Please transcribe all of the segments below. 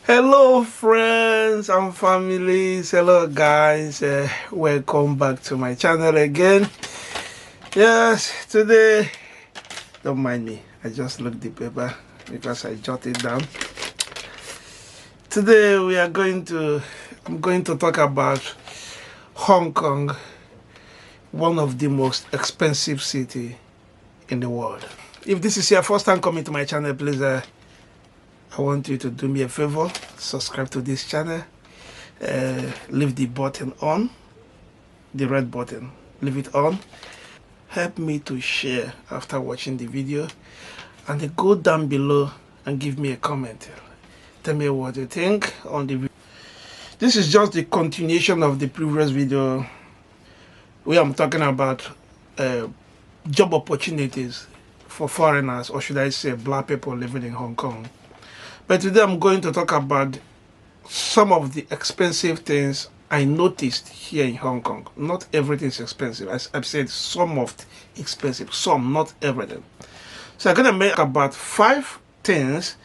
Hello friends and families, hello guys, welcome back to my channel again. Yes, today, don't mind me, I just looked the paper because I jotted down. Today I'm going to talk about Hong Kong, one of the most expensive city in the world. If this is your first time coming to my channel, please I want you to do me a favor, subscribe to this channel, leave the button on, the red button, leave it on. Help me to share after watching the video, and then go down below and give me a comment. Tell me what you think on the video. This is just the continuation of the previous video where I'm talking about job opportunities for foreigners, or should I say black people living in Hong Kong. But today I'm going to talk about some of the expensive things I noticed here in Hong Kong. Not everything is expensive. As I've said, some of it expensive, some, not everything. So I'm going to make about 5 things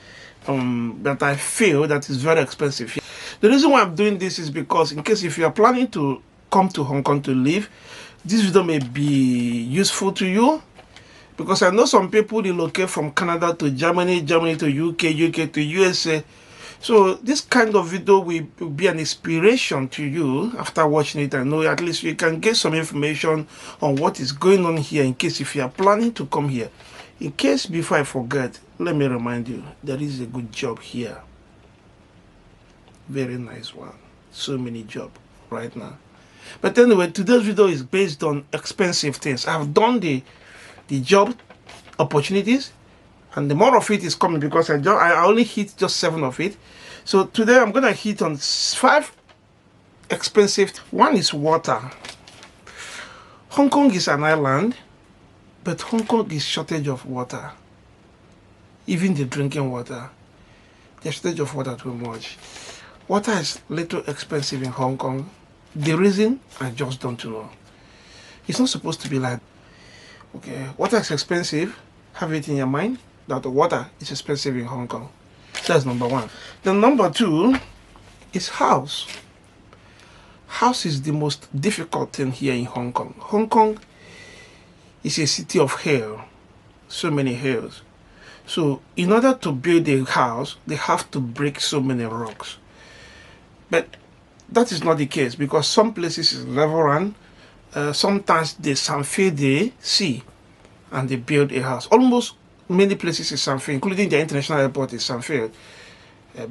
that I feel that is very expensive here. The reason why I'm doing this is because in case if you are planning to come to Hong Kong to live, this video may be useful to you. Because I know some people relocate from Canada to Germany, Germany to UK, UK to USA. So this kind of video will be an inspiration to you after watching it. I know at least you can get some information on what is going on here in case if you are planning to come here. In case before I forget, let me remind you, there is a good job here. Very nice one. So many jobs right now. But anyway, today's video is based on expensive things. I've done the job opportunities, and the more of it is coming because I only hit just 7 of it. So today I'm gonna hit on 5 expensive. One is water. Hong Kong is an island, but Hong Kong is shortage of water. Even the drinking water, the shortage of water too much. Water is little expensive in Hong Kong. The reason I just don't know. It's not supposed to be like. Okay, water is expensive. Have it in your mind that the water is expensive in Hong Kong. That's number 1. Then number 2 is house. House is the most difficult thing here in Hong Kong. Hong Kong is a city of hill, so many hills. So in order to build a house, they have to break so many rocks. But that is not the case because some places is level land. Sometimes they sanfei the sea and they build a house. Almost many places is sanfei, including the international airport is sanfei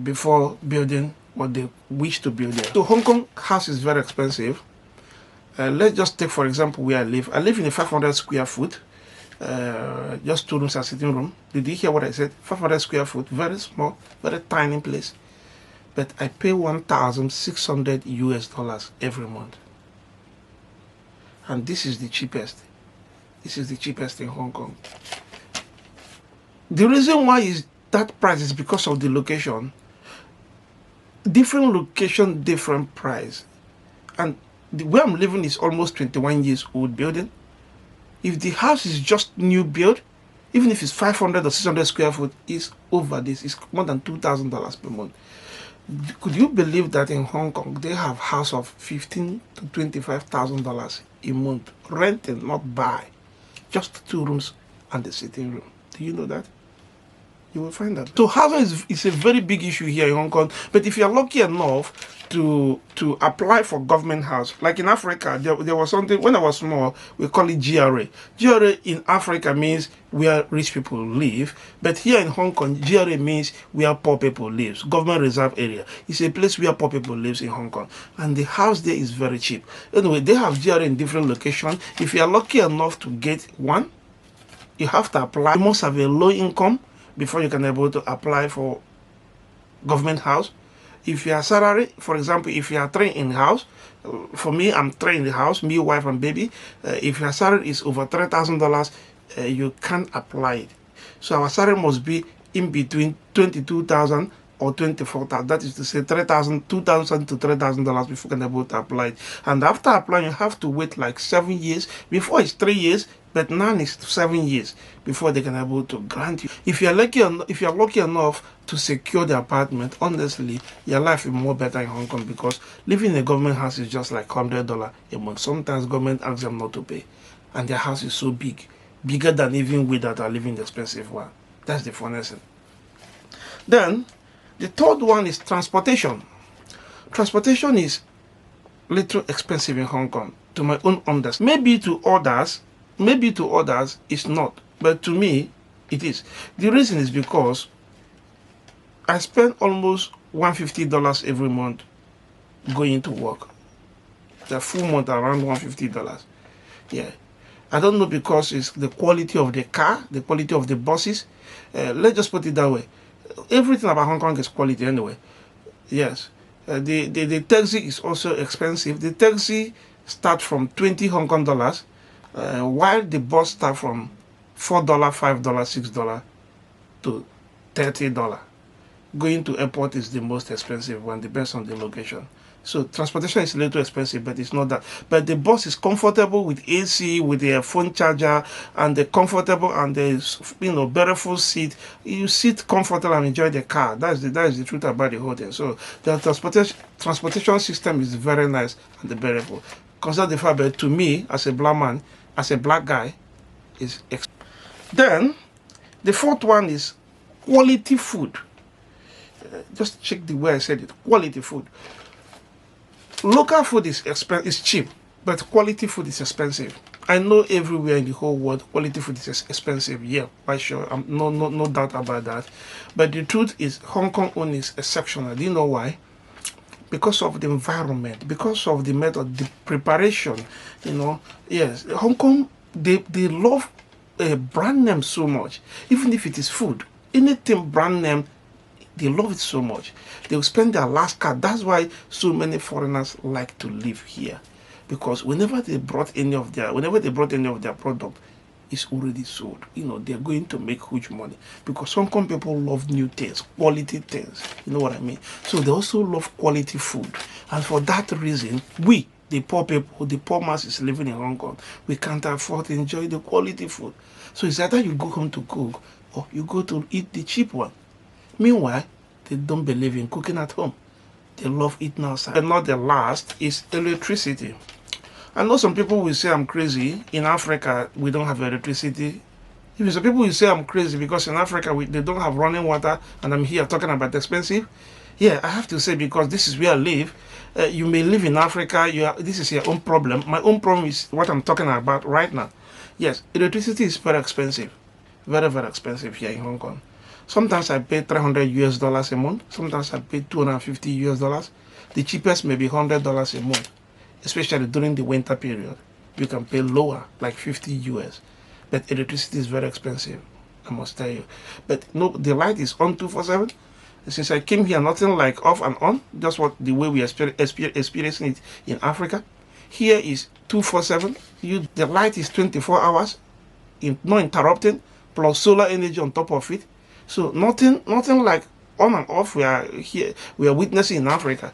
before building what they wish to build there. So Hong Kong house is very expensive. Let's just take for example where I live. I live in a 500 square foot, just 2 rooms and sitting room. Did you hear what I said? 500 square foot, very small, very tiny place. But I pay 1,600 US dollars every month. And this is the cheapest. This is the cheapest in Hong Kong. The reason why is that price is because of the location. Different location, different price. And where I'm living is almost 21 years old building. If the house is just new build, even if it's 500 or 600 square foot, it's over this. It's more than $2,000 per month. Could you believe that in Hong Kong they have house of $15,000 to $25,000 a month, renting, not buy, just 2 rooms and the sitting room? Do you know that? You will find that. So housing is a very big issue here in Hong Kong. But if you are lucky enough to apply for government house, like in Africa, there was something when I was small, we call it GRA. GRA in Africa means where rich people live, but here in Hong Kong, GRA means where poor people live. Government reserve area. It's a place where poor people live in Hong Kong, and the house there is very cheap. Anyway, they have GRA in different locations. If you are lucky enough to get one, you have to apply. You must have a low income before you can be able to apply for government house. If you are salary, for example, if you are 3 in house, for me, I'm 3 in the house, me, wife, and baby. If your salary is over $3,000, you can't apply it. So our salary must be in between 22,000 or 24,000. That is to say, $2,000 to $3,000 before you can be able to apply it. And after applying, you have to wait like 7 years. Before it's 3 years, But now it's 7 years before they can be able to grant you. If you're lucky enough to secure the apartment, honestly, your life is more better in Hong Kong, because living in a government house is just like $100 a month. Sometimes government asks them not to pay, and their house is so big, bigger than even we that are living the expensive one. That's the funniest thing. Then the third one is transportation. Transportation is little expensive in Hong Kong, to my own understanding. Maybe to others it's not, but to me it is. The reason is because I spend almost $150 every month going to work. The full month around $150. Yeah. I don't know, because it's the quality of the car, the quality of the buses. Let's just put it that way. Everything about Hong Kong is quality anyway. Yes. The taxi is also expensive. The taxi starts from 20 Hong Kong dollars, while the bus starts from $4, $5, $6 to $30. Going to airport is the most expensive one, depends on the location. So transportation is a little expensive, but it's not that. But the bus is comfortable with AC, with the phone charger, and the comfortable and the beautiful seat. You sit comfortable and enjoy the car. That is the truth about the whole thing. So the transportation system is very nice and beautiful. Consider the fact that to me, as a black man, as a black guy, is then the fourth one is quality food. Just check the way I said it. Quality food. Local food is cheap, but quality food is expensive. I know everywhere in the whole world quality food is expensive. Yeah, quite sure. No doubt about that. But the truth is, Hong Kong only is exceptional. Do you know why? Because of the environment, because of the method, the preparation. Yes, Hong Kong, they love brand name so much. Even if it is food, anything brand name, they love it so much. They will spend their last card. That's why so many foreigners like to live here, because whenever they brought any of their product, it's already sold. They're going to make huge money, because Hong Kong people love new things, quality things. You know what I mean? So they also love quality food, and for that reason, we, the poor people, the poor masses living in Hong Kong, we can't afford to enjoy the quality food. So it's either you go home to cook, or you go to eat the cheap one. Meanwhile, they don't believe in cooking at home. They love eating outside. And not the last is electricity. I know some people will say I'm crazy. In Africa, we don't have electricity. Even some people will say I'm crazy because in Africa, they don't have running water, and I'm here talking about expensive. Yeah, I have to say, because this is where I live. You may live in Africa. This is your own problem. My own problem is what I'm talking about right now. Yes, electricity is very expensive. Very, very expensive here in Hong Kong. Sometimes I pay $300 a month. Sometimes I pay $250. The cheapest may be $100 a month, especially during the winter period. You can pay lower, like $50. But electricity is very expensive, I must tell you. But no, the light is on 24/7. Since I came here, nothing like off and on. Just the way we are experiencing it in Africa. Here is 24/7. The light is 24 hours, no interrupting, plus solar energy on top of it. So nothing like on and off we are witnessing in Africa.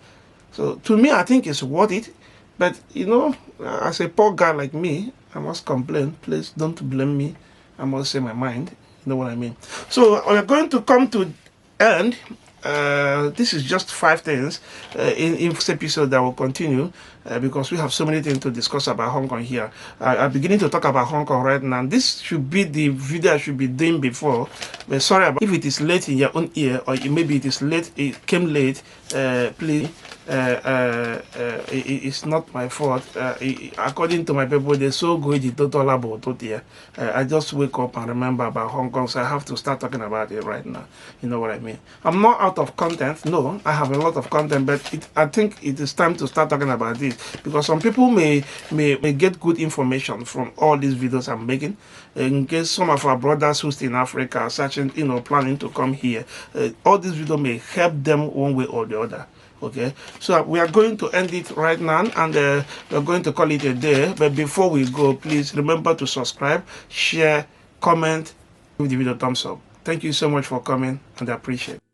So to me, I think it's worth it. But as a poor guy like me, I must complain. Please don't blame me. I must say my mind. You know what I mean? So we're going to come to end. This is just 5 things in this episode that will continue, because we have so many things to discuss about Hong Kong here. I'm beginning to talk about Hong Kong right now. This should be the video I should be doing before, but sorry about if it is late in your own ear, or maybe it is late, it came late. Please, it's not my fault. According to my people, they're so good the total about it here. I just wake up and remember about Hong Kong, so I have to start talking about it right now. You know what I mean? I'm not out of content. No, I have a lot of content, but I think it is time to start talking about this, because some people may get good information from all these videos I'm making. In case some of our brothers who's in Africa are searching, planning to come here, all these videos may help them one way or the other. Okay, so we are going to end it right now, and we're going to call it a day. But before we go, please remember to subscribe, share, comment, give the video a thumbs up. Thank you so much for coming, and I appreciate it.